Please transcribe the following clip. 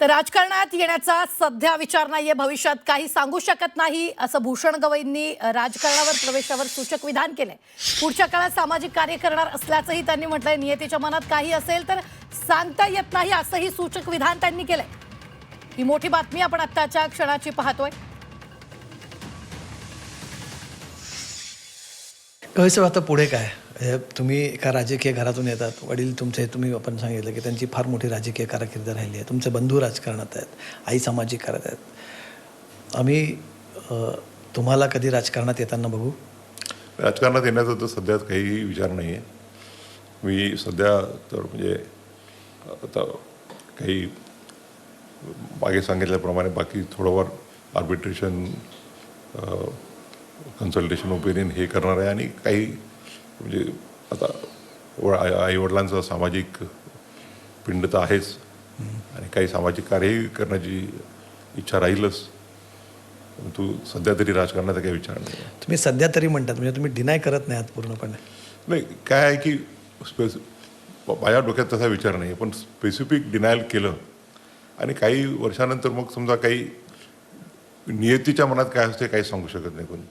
तर राजकारणात येण्याचा सध्या विचार नाहीये, भविष्यात काही सांगू शकत नाही असं भूषण गवईंनी राजकारणावर प्रवेशावर सूचक विधान केलंय। पुढच्या काळात सामाजिक कार्य करणार असल्याचंही त्यांनी म्हटलंय। नियतीच्या मनात काही असेल तर सांगता येत नाही असंही सूचक विधान त्यांनी केलंय। ही मोठी बातमी आपण आत्ताच्या क्षणाची पाहतोय। कसं आता पुढे काय? तुम्ही एका राजकीय घरातून येतात, वडील तुमचे, तुम्ही आपण सांगितलं की त्यांची फार मोठी राजकीय कारकीर्द राहिली आहे, तुमचे बंधू राजकारणात आहेत, आई सामाजिक कार्यात आहेत। आम्ही तुम्हाला कधी राजकारणात येताना बघू? राजकारणात येण्याचा तर सध्या काही विचार नाही आहे। मी सध्या तर म्हणजे आता काही मागे सांगितल्याप्रमाणे बाकी थोडंफार आर्बिट्रेशन, कन्सल्टेशन, ओपिनियन हे करणार आहे आणि काही म्हणजे आता आईवडिलांचा सामाजिक पिंड तर आहेच आणि काही सामाजिक कार्यही करण्याची इच्छा राहीलच, परंतु सध्या तरी राजकारणाचा काही विचार नाही। तुम्ही सध्या तरी म्हणतात म्हणजे तुम्ही डिनाय करत नाही आहात पूर्णपणे? नाही, काय आहे की माझ्या डोक्यात तसा विचार नाही, पण स्पेसिफिक डिनायल केलं आणि काही वर्षानंतर मग समजा काही नियतीच्या मनात काय असते काही सांगू शकत नाही कोणी।